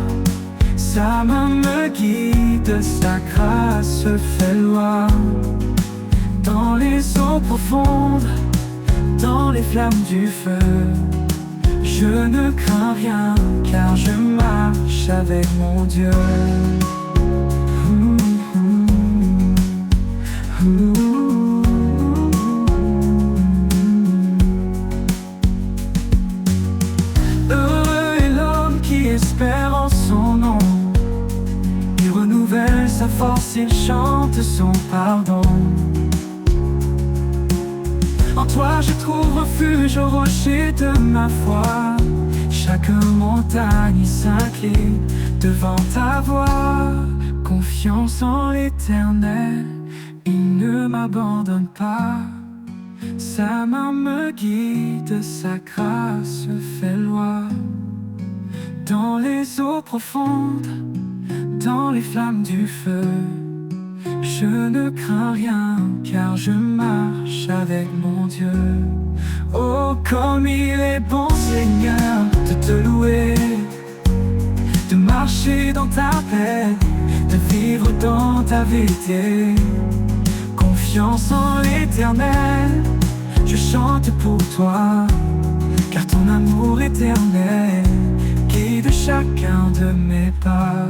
Sa main me guide, sa grâce fait loi. Dans les eaux profondes, dans les flammes du feu, je ne crains rien, car je marche avec mon Dieu. sa force, il chante son pardon. En toi je trouve refuge au rocher de ma foi. Chaque montagne s'incline devant ta voix. Confiance en l'Éternel, il ne m'abandonne pas. Sa main me guide, sa grâce fait loi. Dans les eaux profondes, dans les flammes du feu, je ne crains rien, car je marche avec mon Dieu. Oh, comme il est bon, Seigneur, de te louer, de marcher dans ta paix, de vivre dans ta vérité. Confiance en l'Éternel, je chante pour toi, car ton amour éternel guide chacun de mes pas.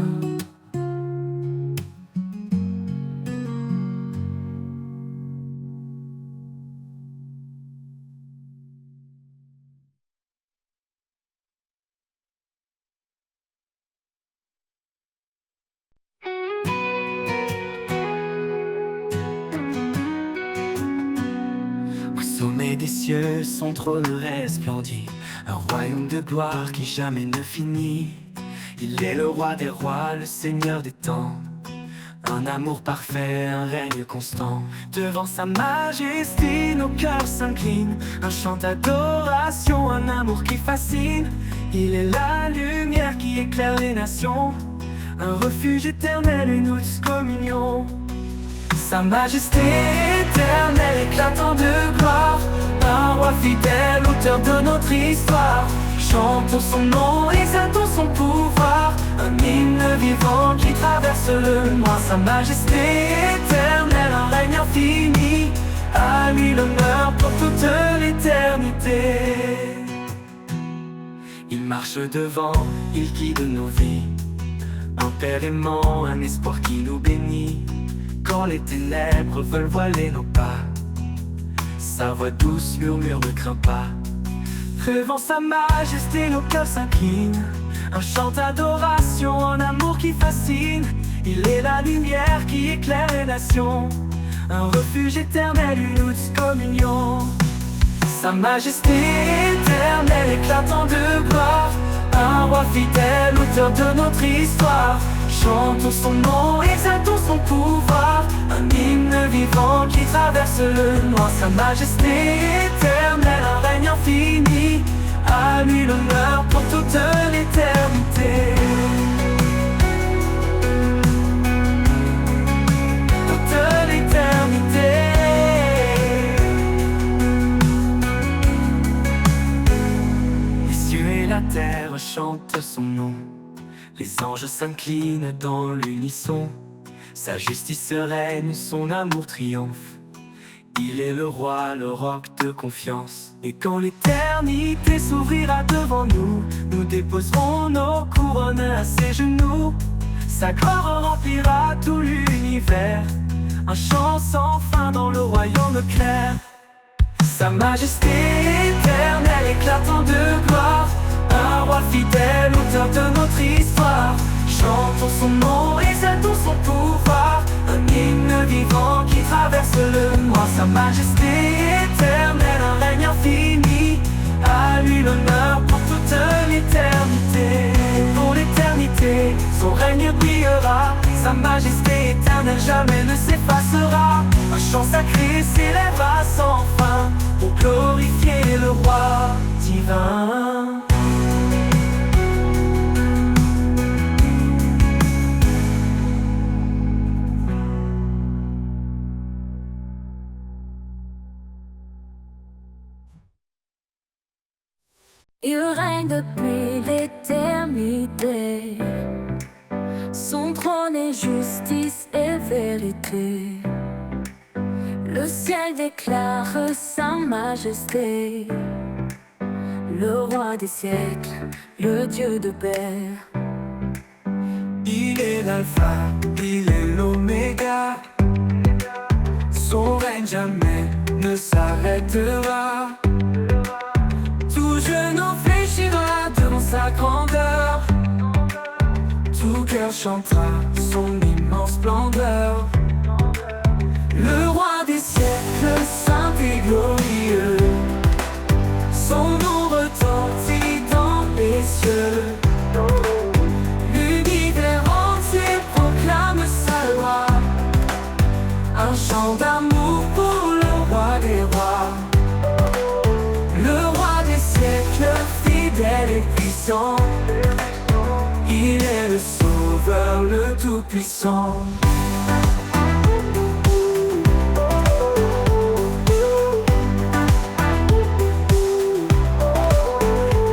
Au sommet des cieux, son trône resplendit, un royaume de gloire qui jamais ne finit. Il est le roi des rois, le seigneur des temps. Un amour parfait, un règne constant. Devant sa majesté, nos cœurs s'inclinent. Un chant d'adoration, un amour qui fascine. Il est la lumière qui éclaire les nations, un refuge éternel, une douce communion. Sa majesté éternelle éclatant de gloire, un roi fidèle, auteur de notre histoire. Chantons son nom, exaltons son pouvoir, un hymne vivant qui traverse le noir. Sa majesté éternelle, un règne infini, à lui l'honneur pour toute l'éternité. Il marche devant, il guide nos vies, un père aimant, un espoir qui nous bénit. Quand les ténèbres veulent voiler nos pas, sa voix douce murmure ne crains pas. Devant sa majesté, nos cœurs s'inclinent. Un chant d'adoration, un amour qui fascine. Il est la lumière qui éclaire les nations, un refuge éternel, une douce communion. Sa majesté éternelle éclatant de gloire, un roi fidèle, auteur de notre histoire. Chantons son nom, exaltons son pouvoir, un hymne vivant qui traverse le noir. Sa majesté éternelle, un règne infini, à lui l'honneur pour toute l'éternité. Toute l'éternité. Les cieux et la terre chantent son nom, les anges s'inclinent dans l'unisson. Sa justice règne, son amour triomphe. Il est le roi, le roc de confiance. Et quand l'éternité s'ouvrira devant nous, nous déposerons nos couronnes à ses genoux. Sa gloire remplira tout l'univers, un chant sans fin dans le royaume clair. Sa majesté éternelle éclatant de gloire, un roi fidèle, auteur de notre histoire. Chantons son nom, exaltons son pouvoir, un hymne vivant qui traverse le noir. Sa majesté éternelle, un règne infini, à lui l'honneur pour toute l'éternité. Pour l'éternité, son règne brillera, sa majesté éternelle jamais ne s'effacera. Un chant sacré s'élèvera sans fin pour glorifier le roi divin. Il règne depuis l'éternité, son trône est justice et vérité. Le ciel déclare sa majesté, le roi des siècles, le Dieu de paix. Il est l'alpha, il est l'oméga, son règne jamais ne s'arrêtera. Tout genou fléchira devant sa grandeur, tout cœur chantera son immense en splendeur. Le roi des siècles, saint et glorieux, son nom retentit dans les cieux. L'univers entier proclame sa loi, un chant d'amour pour le roi des rois. Le roi des siècles, fidèle et puissant, il est le sauveur, le tout-puissant.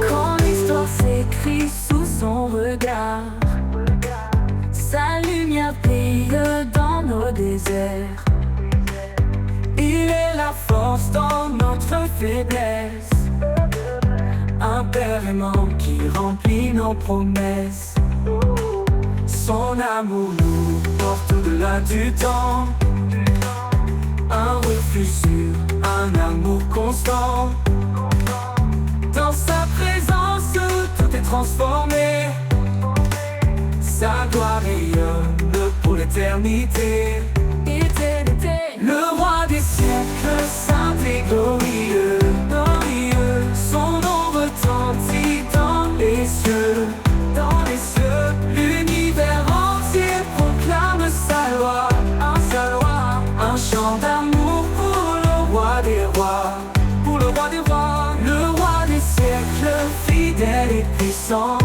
Quand l'histoire s'écrit sous son regard, sa lumière brille dans nos déserts. Il est la force dans notre faiblesse, un père aimant qui remplit nos promesses. Son amour nous porte au-delà du temps, un refuge sûr, un amour constant. Dans sa présence, tout est transformé, sa gloire rayonne pour l'éternité. Le roi des siècles, saint et glorieux, son nom retentit dans les cieux. L'univers entier proclame sa loi, un chant d'amour pour le roi des rois. Le roi des siècles, fidèle et puissant,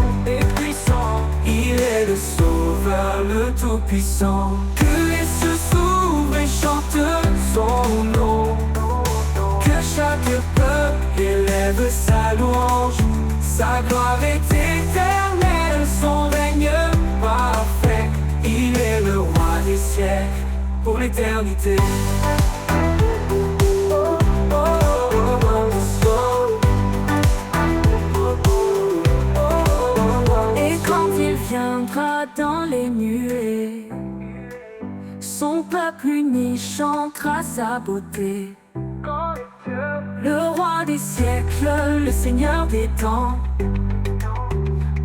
il est le sauveur, le tout-puissant. Que les cieux s'ouvrent et chantent son nom, que chaque peuple élève sa louange. Sa gloire est éternelle, son règne parfait. Il est le roi des siècles pour l'éternité. Et quand il viendra dans les nuées, son peuple uni chantera sa beauté. Le roi des siècles, le Seigneur des temps,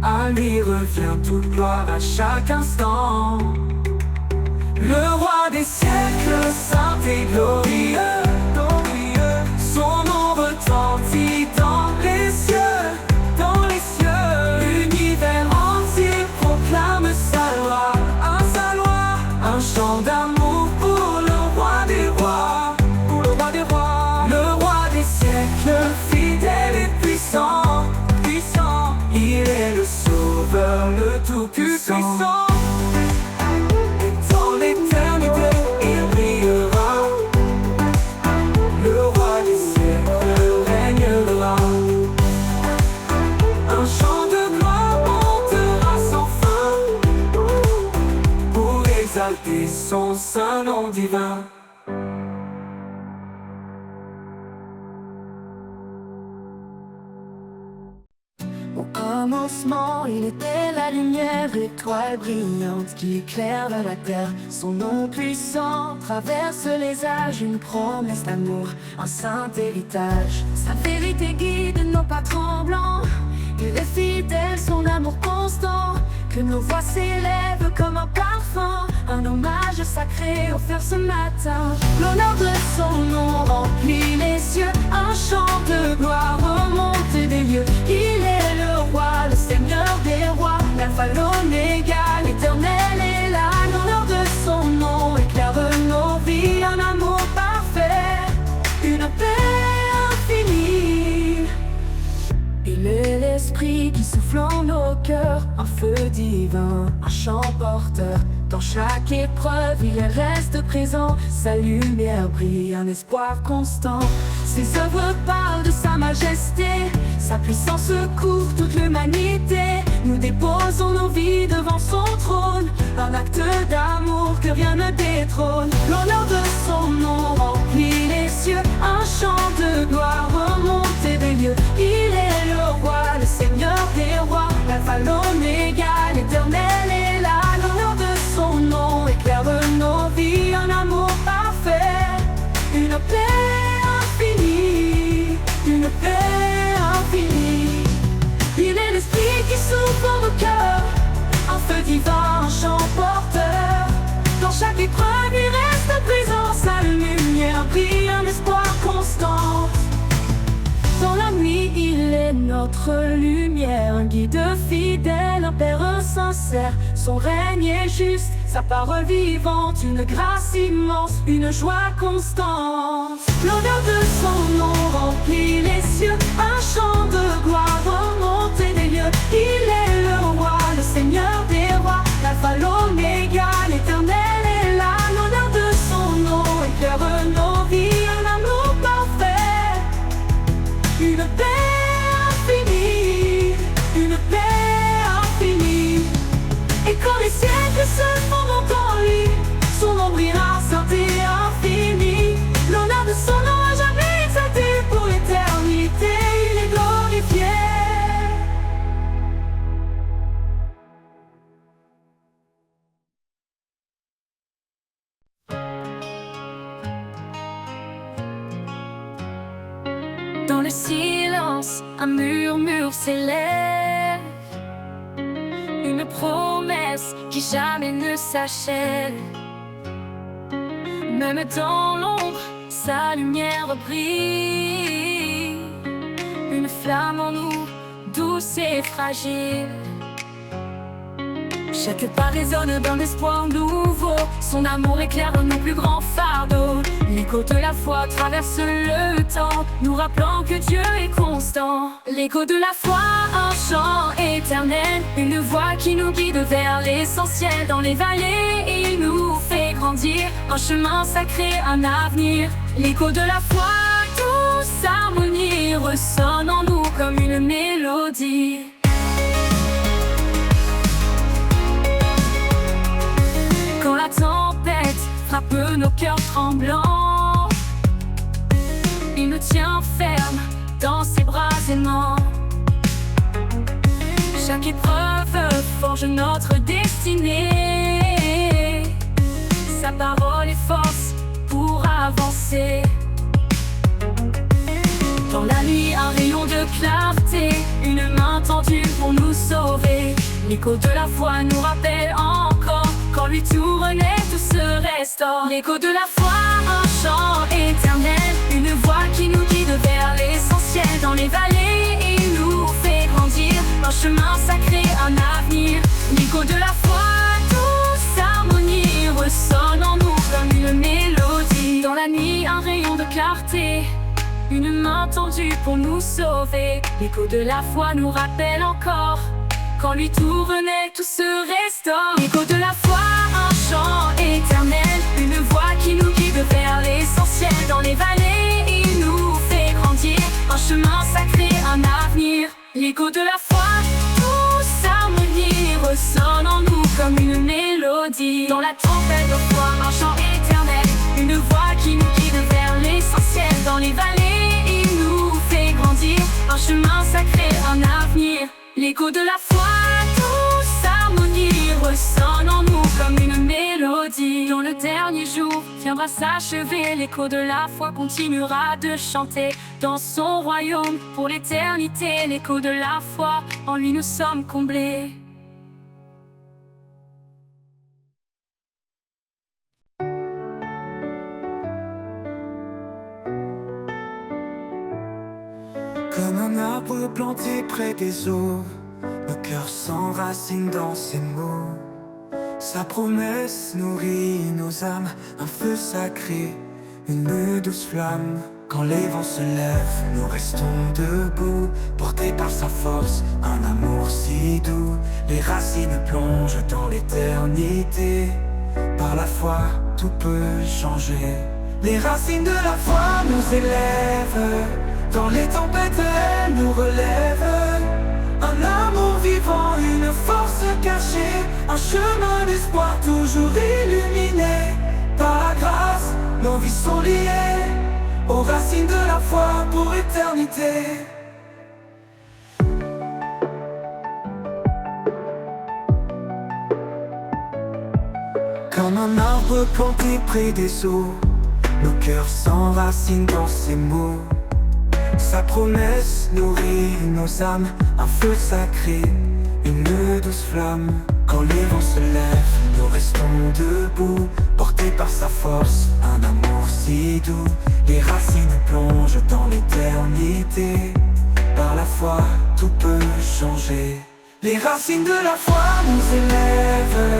à lui revient toute gloire à chaque instant. Le roi des siècles, saint et glorieux, son nom retentit dans les cieux. L'univers entier proclame sa loi, un chant d'amour pour le roi des rois. Le roi des siècles, fidèle et puissant, il est le sauveur, le tout-puissant. Et dans l'éternité, il brillera. Le roi des siècles régnera. Un chant de gloire montera sans fin, pour exalter son saint nom divin. Au commencement, il était la lumière, étoile brillante qui éclaire la terre. Son nom puissant traverse les âges, une promesse d'amour, un saint héritage. Sa vérité guide nos pas tremblants, il est fidèle, son amour constant. Que nos voix s'élèvent comme un parfum, un hommage sacré offert ce matin. L'honneur de son nom remplit les cieux, un chant de gloire remonte des lieux. Il est le roi, le Seigneur des rois, l'alpha, l'oméga, l'éternel est là. L'honneur de son nom éclaire nos vies, un amour parfait, une paix infinie. Il est l'esprit qui souffle en nos cœurs, un feu divin, un chant porteur. Dans chaque épreuve, il reste présent, sa lumière brille, un espoir constant. Ses œuvres parlent de sa majesté, sa puissance couvre toute l'humanité. Nous déposons nos vies devant son trône, un acte d'amour que rien ne détrône. L'honneur de son nom remplit les cieux, un chant de gloire remonte des lieux. Il est le roi, le Seigneur des rois, l'alpha, l'oméga, l'éternel est là. L'honneur de son nom éclaire nos vies, un amour parfait, une paix infinie, une paix infinie. Il est l'esprit qui souffle en nos cœurs, un feu divin, un chant porteur. notre lumière, un guide fidèle, un père sincère. Son règne est juste, sa parole vivante, une grâce immense, une joie constante. L'honneur de son nom remplit les cieux, un chant de gloire remonté des lieux. Il est le roi, le seigneur des rois, l'alpha, l'oméga, l'éternel est là. L'honneur de son nom éclaire nos vies, un amour parfait, une paix infinie, une paix infinie. Et quand les siècles se fondront en lui, son nom brillera saint et infini. L'honneur de son nom a jamais exalté, pour l'éternité il est glorifié. Dans le silence, un murmure s'élève, une promesse qui jamais ne s'achève. Même dans l'ombre, sa lumière brille, une flamme en nous, douce et fragile. Chaque pas résonne d'un espoir nouveau, son amour éclaire nos plus grands fardeaux. L'écho de la foi traverse le temps, nous rappelant que Dieu est constant. L'écho de la foi, un chant éternel, une voix qui nous guide vers l'essentiel. Dans les vallées, il nous fait grandir, un chemin sacré, un avenir. L'écho de la foi, douce harmonie, ressonne en nous comme une mélodie. Quand la tempête frappe nos cœurs tremblants, il nous tient ferme dans ses bras aimants. Chaque épreuve forge notre destinée, sa parole est force pour avancer. Dans la nuit, un rayon de clarté, une main tendue pour nous sauver. L'écho de la foi nous rappelle encore, quand lui tout renaît, tout se restaure. L'écho de la foi, un chant éternel, une voix qui nous guide vers l'essentiel. Dans les vallées, il nous fait grandir, un chemin sacré, un avenir. L'écho de la foi, douce harmonie, ressonne en nous comme une mélodie. Dans la nuit, un rayon de clarté, une main tendue pour nous sauver. L'écho de la foi nous rappelle encore, quand lui tout renaît, tout se restaure. L'écho de la foi, un chant éternel, une voix qui nous guide vers l'essentiel. Dans les vallées, il nous fait grandir, un chemin sacré, un avenir. L'écho de la foi, douce harmonie, ressonne en nous comme une mélodie. Dans la tempête de foi, un chant éternel, une voix qui nous guide vers l'essentiel. Dans les vallées, il nous fait grandir, un chemin sacré, un avenir. L'écho de la foi, douce harmonie, ressonne en nous comme une mélodie. Dans le dernier jour viendra s'achever, l'écho de la foi continuera de chanter dans son royaume pour l'éternité. L'écho de la foi, en lui nous sommes comblés. Comme un arbre planté près des eaux, nos cœurs s'enracinent dans ses mots. Sa promesse nourrit nos âmes, un feu sacré, une douce flamme. Quand les vents se lèvent, nous restons debout, portés par sa force, un amour si doux. Les racines plongent dans l'éternité, par la foi tout peut changer. Les racines de la foi nous élèvent, dans les tempêtes elles nous relèvent. Un amour vivant, une force cachée, un chemin d'espoir toujours illuminé. Par la grâce, nos vies sont liées aux racines de la foi pour éternité. Comme un arbre planté près des eaux, nos cœurs s'enracinent dans ses mots. Sa promesse nourrit nos âmes, un feu sacré, une douce flamme. Quand les vents se lèvent, nous restons debout, portés par sa force, un amour si doux. Les racines plongent dans l'éternité, par la foi changer. Les racines de la foi nous élèvent,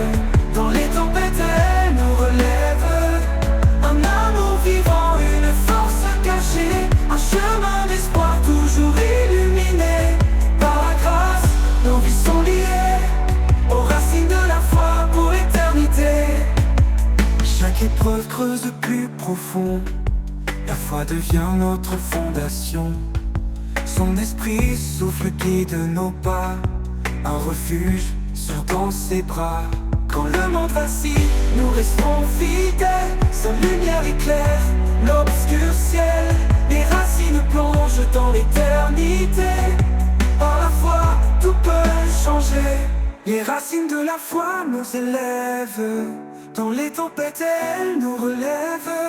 dans les tempêtes elles nous relèvent. Un amour vivant, une force cachée, un chemin d'espoir toujours illuminé. Par la grâce, nos vies sont liées aux racines de la foi pour l'éternité. Chaque épreuve creuse plus profond, la foi devient notre fondation. Son esprit souffle, guide nos pas, un refuge sur dans ses bras. Quand le monde vacille, nous restons fidèles. Sa lumière éclaire l'obscur ciel. Les racines plongent dans l'éternité. Par la foi, tout peut changer. Les racines de la foi nous élèvent, dans les tempêtes elles nous relèvent.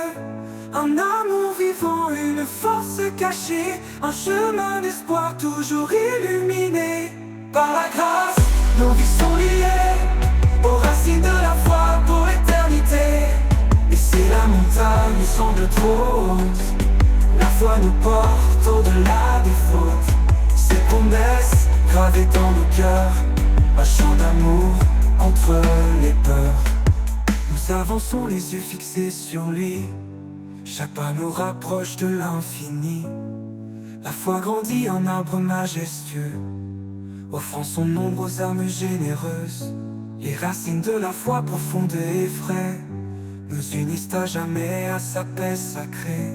Un amour vivant, une force cachée, un chemin d'espoir toujours illuminé. Par la grâce, nos vies sont liées aux racines de la foi pour l'éternité. Et si la montagne nous semble trop haute, la foi nous porte au-delà des fautes. Ses promesses gravées dans nos cœurs, un chant d'amour entre les peurs. Nous avançons les yeux fixés sur lui, chaque pas nous rapproche de l'infini. La foi grandit en arbre majestueux, offrant son ombre aux âmes généreuses. Les racines de la foi profonde et vraie nous unissent à jamais à sa paix sacrée.